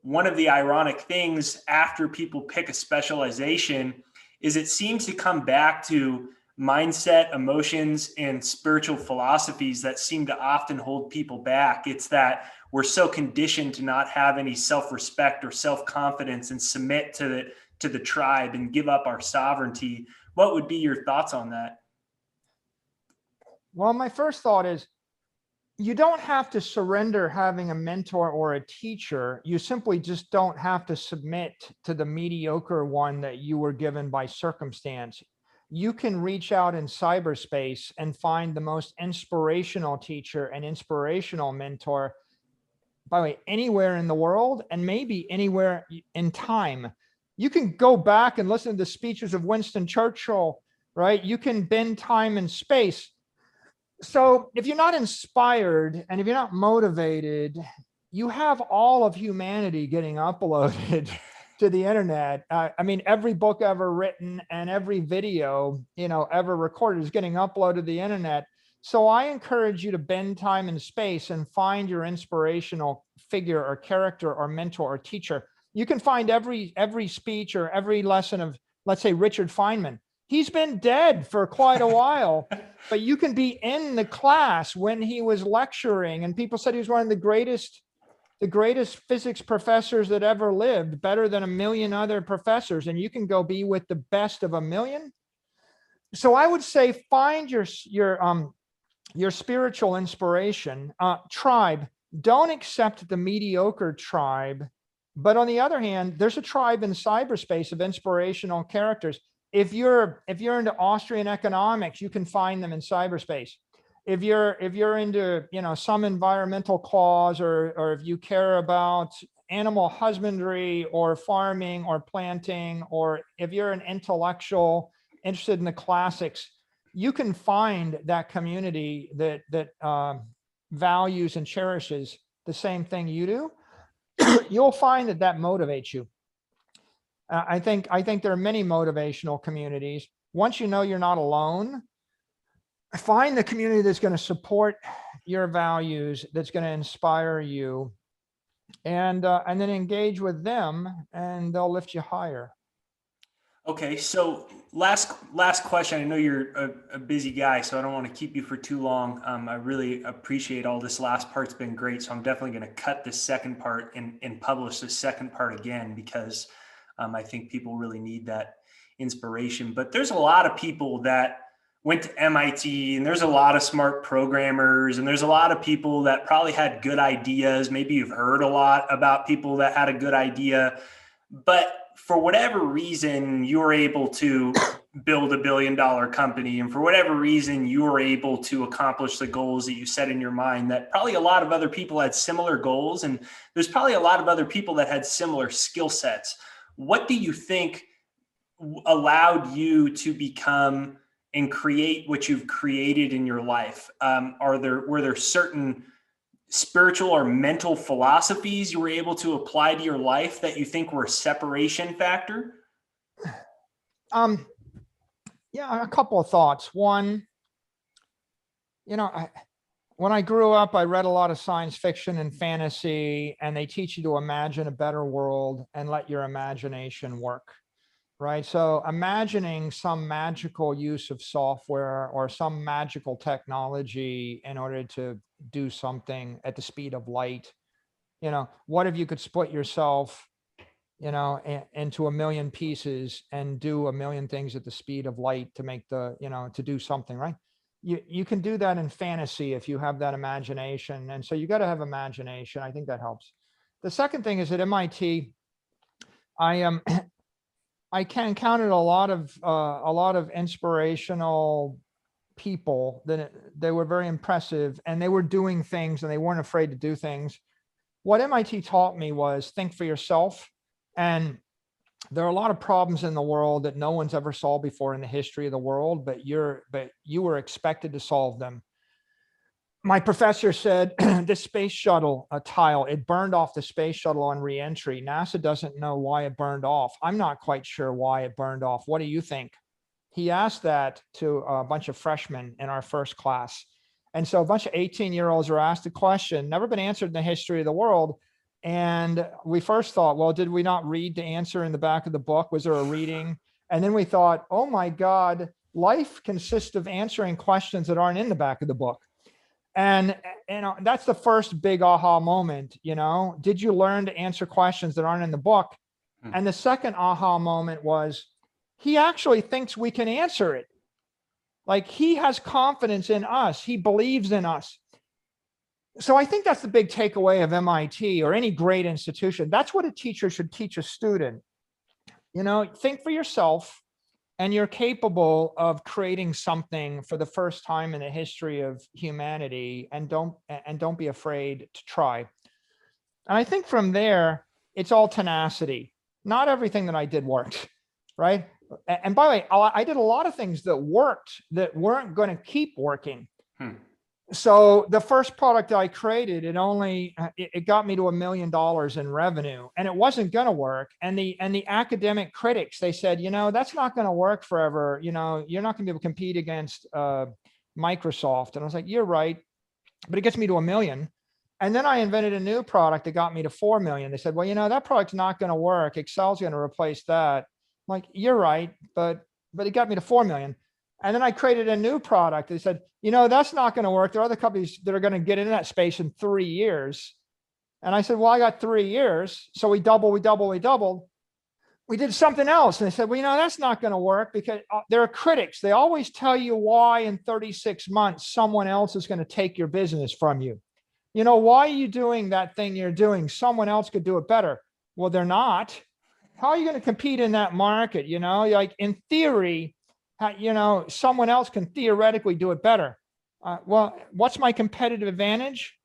one of the ironic things after people pick a specialization is it seems to come back to mindset, emotions, and spiritual philosophies that seem to often hold people back. It's that we're so conditioned to not have any self-respect or self-confidence and submit to the tribe and give up our sovereignty. What would be your thoughts on that? Well, my first thought is you don't have to surrender having a mentor or a teacher. You simply just don't have to submit to the mediocre one that you were given by circumstance. You can reach out in cyberspace and find the most inspirational teacher and inspirational mentor, by the way, anywhere in the world and maybe anywhere in time. You can go back and listen to the speeches of Winston Churchill, right? You can bend time and space. So if you're not inspired and if you're not motivated, you have all of humanity getting uploaded to the internet. Every book ever written and every video, ever recorded is getting uploaded to the internet. So I encourage you to bend time and space and find your inspirational figure or character or mentor or teacher. You can find every speech or every lesson of, let's say, Richard Feynman. He's been dead for quite a while, but you can be in the class when he was lecturing, and people said he was one of the greatest physics professors that ever lived, better than a million other professors, and you can go be with the best of a million. So I would say find your spiritual inspiration. Tribe, don't accept the mediocre tribe, but on the other hand, there's a tribe in cyberspace of inspirational characters. If you're into Austrian economics, you can find them in cyberspace. If you're into some environmental cause, or if you care about animal husbandry or farming or planting, or if you're an intellectual interested in the classics, you can find that community that values and cherishes the same thing you do. You'll find that motivates you. I think there are many motivational communities. Once you know you're not alone, find the community that's going to support your values, that's going to inspire you, and then engage with them, and they'll lift you higher. Okay, so last question. I know you're a busy guy, so I don't want to keep you for too long. I really appreciate all this last part's been great, so I'm definitely going to cut this second part and publish this second part again because I think people really need that inspiration. But there's a lot of people that went to MIT, and there's a lot of smart programmers, and there's a lot of people that probably had good ideas. Maybe you've heard a lot about people that had a good idea, but for whatever reason, you were able to build $1 billion company. And for whatever reason, you were able to accomplish the goals that you set in your mind, that probably a lot of other people had similar goals. And there's probably a lot of other people that had similar skill sets. What do you think allowed you to become and create what you've created in your life? Were there certain spiritual or mental philosophies you were able to apply to your life that you think were a separation factor? Yeah, a couple of thoughts. One, when I grew up, I read a lot of science fiction and fantasy, and they teach you to imagine a better world and let your imagination work. Right. So imagining some magical use of software or some magical technology in order to do something at the speed of light, what if you could split yourself, into a million pieces and do a million things at the speed of light to make to do something, right? You can do that in fantasy if you have that imagination. And so you got to have imagination. I think that helps. The second thing is at MIT, I encountered a lot of inspirational people that they were very impressive, and they were doing things and they weren't afraid to do things. What MIT taught me was think for yourself. And there are a lot of problems in the world that no one's ever solved before in the history of the world, but you were expected to solve them. My professor said the space shuttle tile, it burned off the space shuttle on reentry. NASA doesn't know why it burned off. I'm not quite sure why it burned off. What do you think? He asked that to a bunch of freshmen in our first class. And so a bunch of 18-year-olds were asked a question, never been answered in the history of the world. And we first thought, well, did we not read the answer in the back of the book? Was there a reading? And then we thought, oh my God, life consists of answering questions that aren't in the back of the book. And that's the first big aha moment. Did you learn to answer questions that aren't in the book? And the second aha moment was, he actually thinks we can answer it. Like, he has confidence in us. He believes in us. So I think that's the big takeaway of MIT or any great institution. That's what a teacher should teach a student. Think for yourself, and you're capable of creating something for the first time in the history of humanity, and don't be afraid to try. And I think from there, it's all tenacity. Not everything that I did worked, right? And by the way, I did a lot of things that worked that weren't going to keep working. So the first product I created, it got me to $1 million in revenue, and it wasn't going to work. And the academic critics, they said, that's not going to work forever. You're not going to be able to compete against Microsoft. And I was like, you're right, but it gets me to $1 million. And then I invented a new product that got me to 4 million. They said, well, that product's not going to work. Excel's going to replace that. I'm like, you're right, but it got me to 4 million. And then I created a new product. They said, that's not going to work. There are other companies that are going to get into that space in 3 years. And I said, well, I got 3 years. So we doubled. We did something else. And they said, well, that's not going to work, because there are critics. They always tell you why in 36 months, someone else is going to take your business from you. Why are you doing that thing you're doing? Someone else could do it better. Well, they're not. How are you going to compete in that market? Like, in theory, someone else can theoretically do it better. Well, what's my competitive advantage?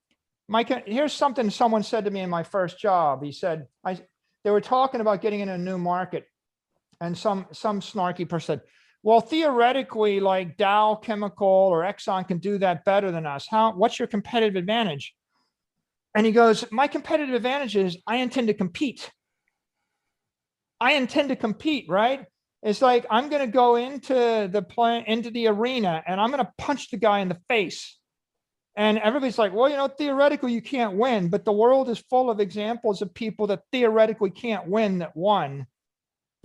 Here's something someone said to me in my first job. He said, they were talking about getting in a new market, and some snarky person said, well, theoretically, like Dow Chemical or Exxon can do that better than us. What's your competitive advantage? And he goes, my competitive advantage is I intend to compete. Right? It's like, I'm going to go into the arena, and I'm going to punch the guy in the face. And everybody's like, well, theoretically you can't win, but the world is full of examples of people that theoretically can't win that won,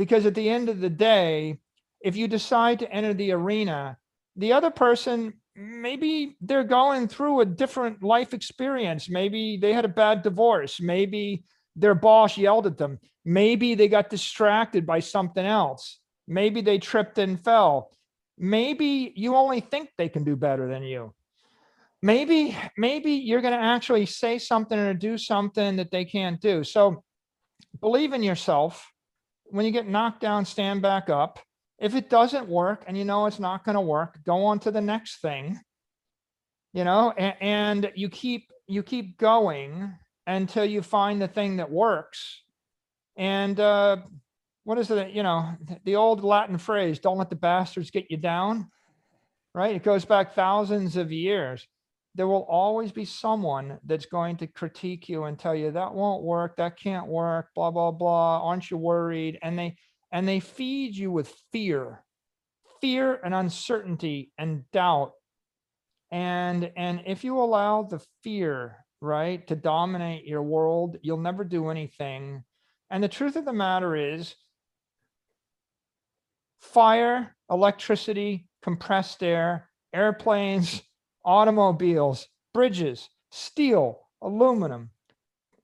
Because at the end of the day, if you decide to enter the arena, the other person, maybe they're going through a different life experience. Maybe they had a bad divorce. Maybe their boss yelled at them. Maybe they got distracted by something else. Maybe they tripped and fell. Maybe you only think they can do better than you. Maybe you're going to actually say something or do something that they can't do. So believe in yourself. When you get knocked down, stand back up. If it doesn't work and you know it's not going to work, go on to the next thing, and you keep going until you find the thing that works. And what is it? The old Latin phrase, don't let the bastards get you down, right? It goes back thousands of years. There will always be someone that's going to critique you and tell you that won't work, that can't work, blah, blah, blah. Aren't you worried? And they feed you with fear and uncertainty and doubt. And if you allow the fear, right, to dominate your world, you'll never do anything. And the truth of the matter is, fire, electricity, compressed air, airplanes, automobiles, bridges, steel, aluminum,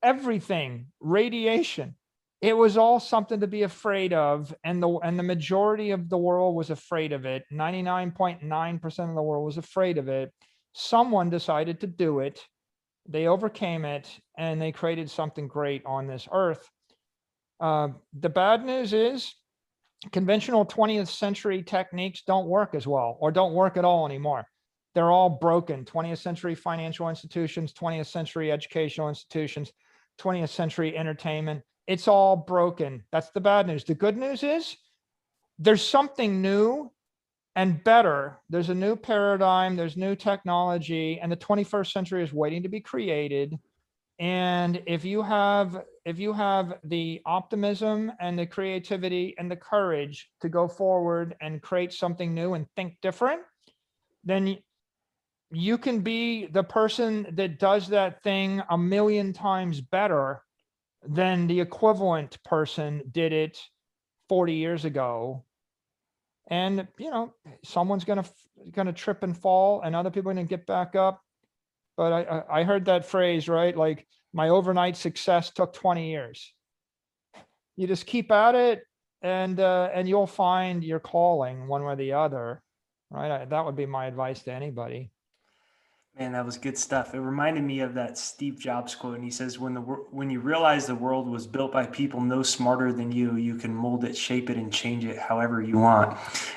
everything, radiation. It was all something to be afraid of. And the majority of the world was afraid of it. 99.9% of the world was afraid of it. Someone decided to do it. They overcame it and they created something great on this earth. The bad news is conventional 20th century techniques don't work as well, or don't work at all anymore. They're all broken. 20th century financial institutions, 20th century educational institutions, 20th century entertainment. It's all broken. That's the bad news. The good news is there's something new and better. There's a new paradigm, there's new technology, and the 21st century is waiting to be created. And if you have the optimism and the creativity and the courage to go forward and create something new and think different, then you can be the person that does that thing 1,000,000 times better than the equivalent person did it 40 years ago. And someone's gonna trip and fall, and other people are gonna get back up. But I heard that phrase, right? Like, my overnight success took 20 years. You just keep at it, and you'll find your calling one way or the other, right? That would be my advice to anybody. Man, that was good stuff. It reminded me of that Steve Jobs quote, and he says, "When you realize the world was built by people no smarter than you, you can mold it, shape it, and change it however you want."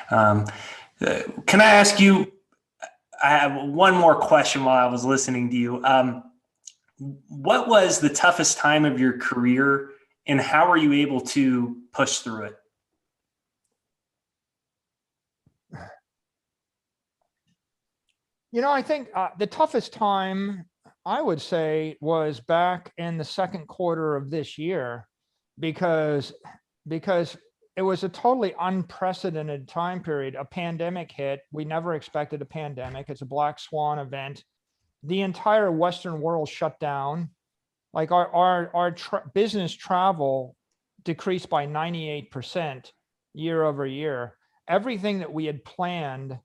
Can I ask you? I have one more question while I was listening to you. What was the toughest time of your career, and how were you able to push through it? I think the toughest time, I would say, was back in the second quarter of this year, because it was a totally unprecedented time period. A pandemic hit. We never expected a pandemic. It's a black swan event. The entire Western world shut down. Like our business travel decreased by 98% year over year. Everything that we had planned,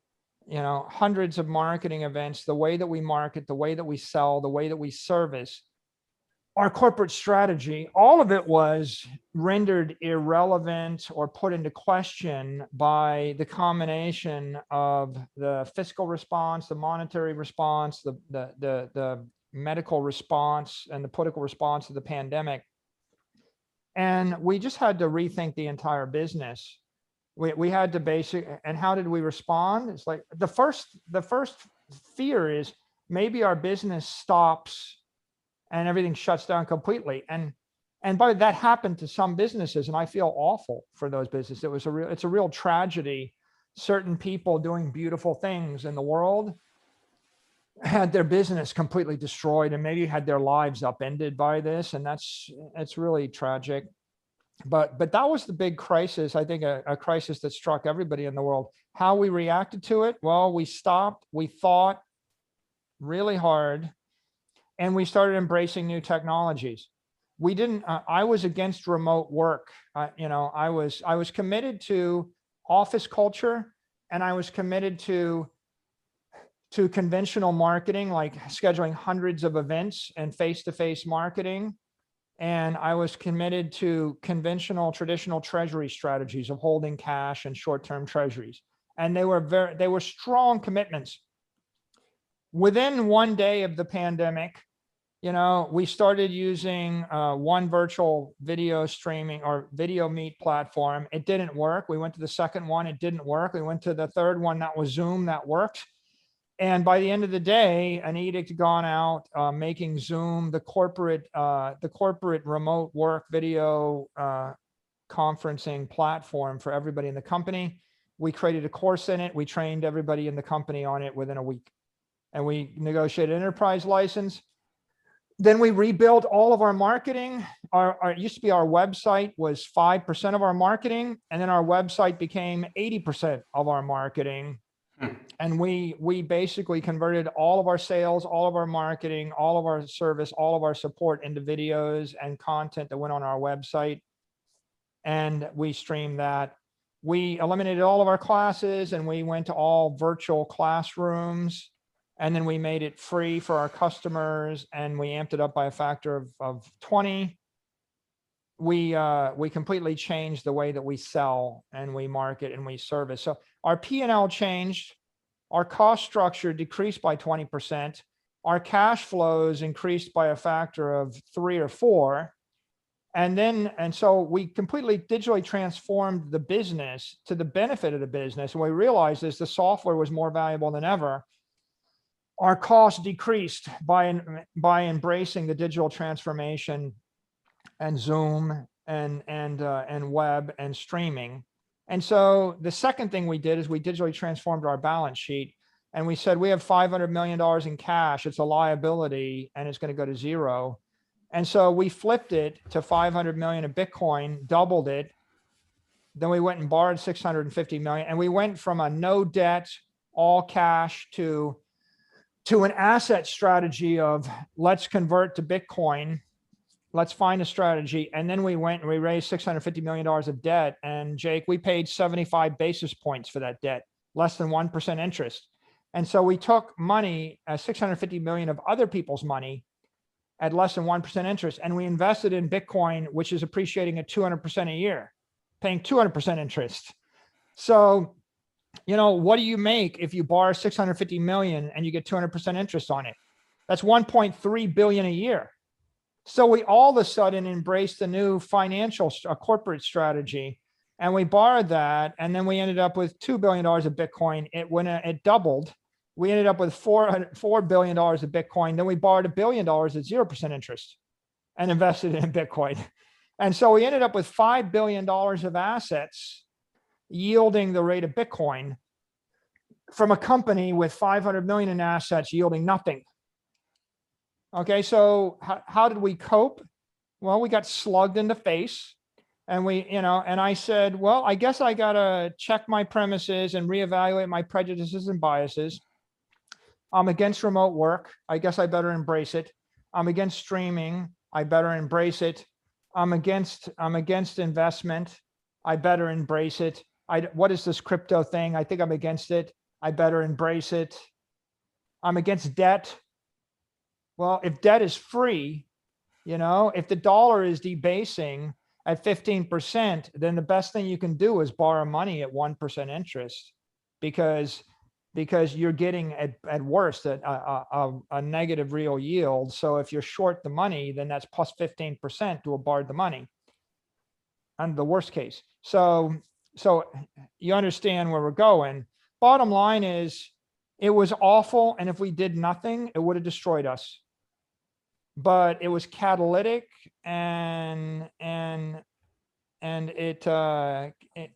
hundreds of marketing events, the way that we market, the way that we sell, the way that we service, our corporate strategy, all of it was rendered irrelevant or put into question by the combination of the fiscal response, the monetary response, the medical response, and the political response to the pandemic. And we just had to rethink the entire business. We had to and how did we respond? It's like the first fear is maybe our business stops and everything shuts down completely. And by that happened to some businesses, and I feel awful for those businesses. It's a real tragedy. Certain people doing beautiful things in the world had their business completely destroyed, and maybe had their lives upended by this, and it's really tragic. But that was the big crisis, I think, a crisis that struck everybody in the world. How we reacted to it? Well, we stopped, we thought really hard, and we started embracing new technologies. we didn't, I was against remote work. You know, I was committed to office culture, and I was committed to conventional marketing, like scheduling hundreds of events and face-to-face marketing. And I was committed to conventional, traditional treasury strategies of holding cash and short-term treasuries. And they were strong commitments. Within one day of the pandemic, you know, we started using one virtual video streaming or video meet platform. It didn't work. We went to the second one. It didn't work. We went to the third one. That was Zoom. That worked. And by the end of the day, an edict had gone out making Zoom the corporate remote work video conferencing platform for everybody in the company. We created a course in it. We trained everybody in the company on it within a week, and we negotiated an enterprise license. Then we rebuilt all of our marketing. It used to be our website was 5% of our marketing, and then our website became 80% of our marketing. And we basically converted all of our sales, all of our marketing, all of our service, all of our support into videos and content that went on our website. And we streamed that. We eliminated all of our classes, and we went to all virtual classrooms. And then we made it free for our customers, and we amped it up by a factor of 20. We completely changed the way that we sell and we market and we service. So our P&L changed. Our cost structure decreased by 20%. Our cash flows increased by a factor of 3 or 4. And so we completely digitally transformed the business to the benefit of the business. And we realized as the software was more valuable than ever, our costs decreased by embracing the digital transformation and Zoom and web and streaming. And so the second thing we did is we digitally transformed our balance sheet, and we said, we have $500 million in cash. It's a liability, and it's going to go to zero. And so we flipped it to 500 million of Bitcoin, doubled it. Then we went and borrowed 650 million, and we went from a no debt, all cash to an asset strategy of let's convert to Bitcoin. Let's find a strategy. And then we went and we raised $650 million of debt. And Jake, we paid 75 basis points for that debt, less than 1% interest. And so we took money, 650 million of other people's money at less than 1% interest. And we invested in Bitcoin, which is appreciating at 200% a year, paying 200% interest. So, you know, what do you make if you borrow 650 million and you get 200% interest on it? That's 1.3 billion a year. So we all of a sudden embraced the new financial corporate strategy, and we borrowed that, and then we ended up with $2 billion of Bitcoin. It doubled. We ended up with $4 billion of Bitcoin. Then we borrowed $1 billion at 0% interest and invested in Bitcoin. And so we ended up with $5 billion of assets yielding the rate of Bitcoin from a company with 500 million in assets yielding nothing. Okay, so how did we cope? Well, we got slugged in the face, and and I said, well, I guess I gotta check my premises and reevaluate my prejudices and biases. I'm against remote work. I guess I better embrace it. I'm against streaming. I better embrace it. I'm against investment. I better embrace it. What is this crypto thing? I think I'm against it. I better embrace it. I'm against debt. Well, if debt is free, if the dollar is debasing at 15%, then the best thing you can do is borrow money at 1% interest, because you're getting at worst a negative real yield. So if you're short the money, then that's plus 15% to borrow the money under the worst case. So you understand where we're going. Bottom line is, it was awful, and if we did nothing, it would have destroyed us. But it was catalytic, and it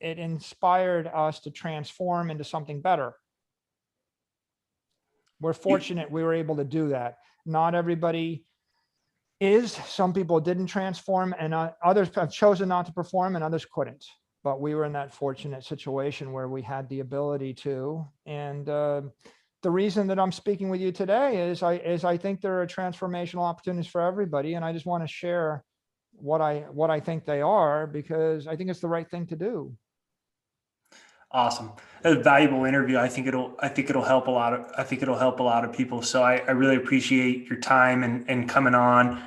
inspired us to transform into something better. We're fortunate we were able to do that. Not everybody is. Some people didn't transform, and others have chosen not to perform, and others couldn't. But we were in that fortunate situation where we had the ability to. And the reason that I'm speaking with you today is I think there are transformational opportunities for everybody, and I just want to share what I think they are, because I think it's the right thing to do. Awesome. A valuable interview. I think it'll help a lot of people. So I really appreciate your time and coming on.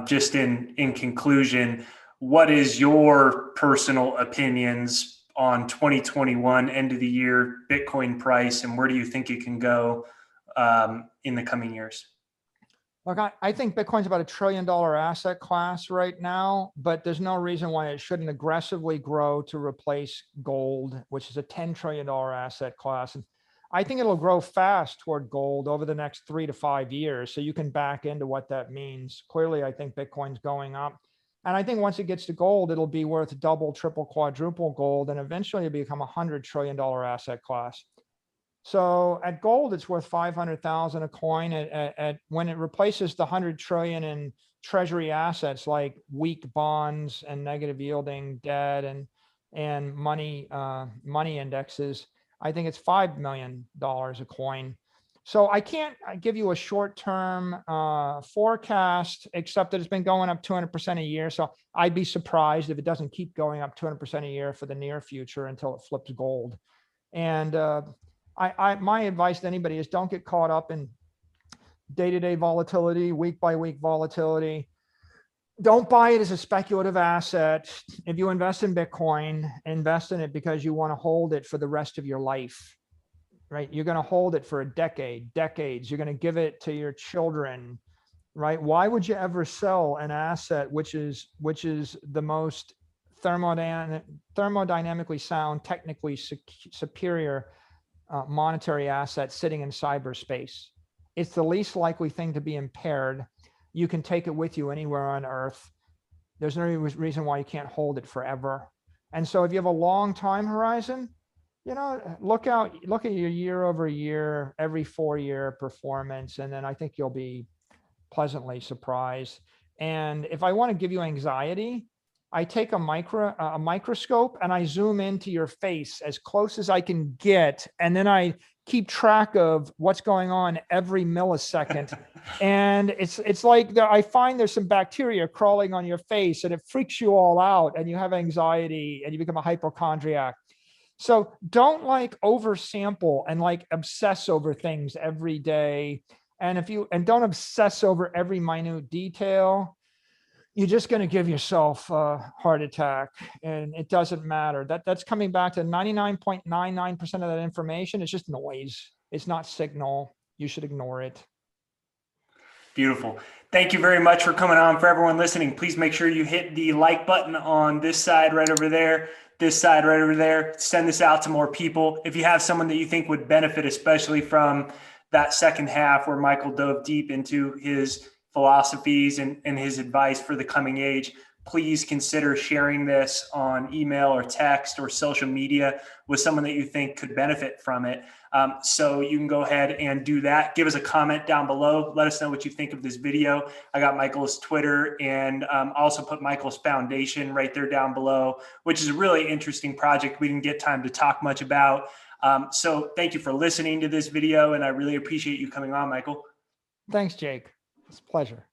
Just in conclusion, what is your personal opinions on 2021 end of the year Bitcoin price, and where do you think it can go in the coming years? Look, I think Bitcoin's about $1 trillion asset class right now, but there's no reason why it shouldn't aggressively grow to replace gold, which is a $10 trillion asset class. And I think it'll grow fast toward gold over the next 3 to 5 years. So you can back into what that means. Clearly, I think Bitcoin's going up. And I think once it gets to gold, it'll be worth double, triple, quadruple gold, and eventually it'll become $100 trillion asset class. So at gold, it's worth 500,000 a coin. At when it replaces the 100 trillion in treasury assets like weak bonds and negative yielding debt and money indexes, I think it's $5 million a coin. So I can't give you a short-term forecast, except that it's been going up 200% a year. So I'd be surprised if it doesn't keep going up 200% a year for the near future until it flips gold. And my advice to anybody is don't get caught up in day-to-day volatility, week-by-week volatility. Don't buy it as a speculative asset. If you invest in Bitcoin, invest in it because you want to hold it for the rest of your life, right? You're going to hold it for a decade, decades. You're going to give it to your children, right? Why would you ever sell an asset which is the most thermodynamically sound, technically superior monetary asset sitting in cyberspace? It's the least likely thing to be impaired. You can take it with you anywhere on earth. There's no reason why you can't hold it forever. And so if you have a long time horizon, look at your year over year, every 4-year performance. And then I think you'll be pleasantly surprised. And if I want to give you anxiety, I take a microscope and I zoom into your face as close as I can get. And then I keep track of what's going on every millisecond. And it's like I find there's some bacteria crawling on your face and it freaks you all out and you have anxiety and you become a hypochondriac. So don't oversample and obsess over things every day. And don't obsess over every minute detail. You're just going to give yourself a heart attack, and it doesn't matter. That's coming back to 99.99% of that information. It's just noise. It's not signal. You should ignore it. Beautiful. Thank you very much for coming on. For everyone listening, please make sure you hit the like button on this side right over there, this side right over there. Send this out to more people. If you have someone that you think would benefit, especially from that second half where Michael dove deep into his philosophies and his advice for the coming age, please consider sharing this on email or text or social media with someone that you think could benefit from it. So you can go ahead and do that. Give us a comment down below. Let us know what you think of this video. I got Michael's Twitter and also put Michael's foundation right there down below, which is a really interesting project we didn't get time to talk much about. So thank you for listening to this video, and I really appreciate you coming on, Michael. Thanks, Jake. It's a pleasure.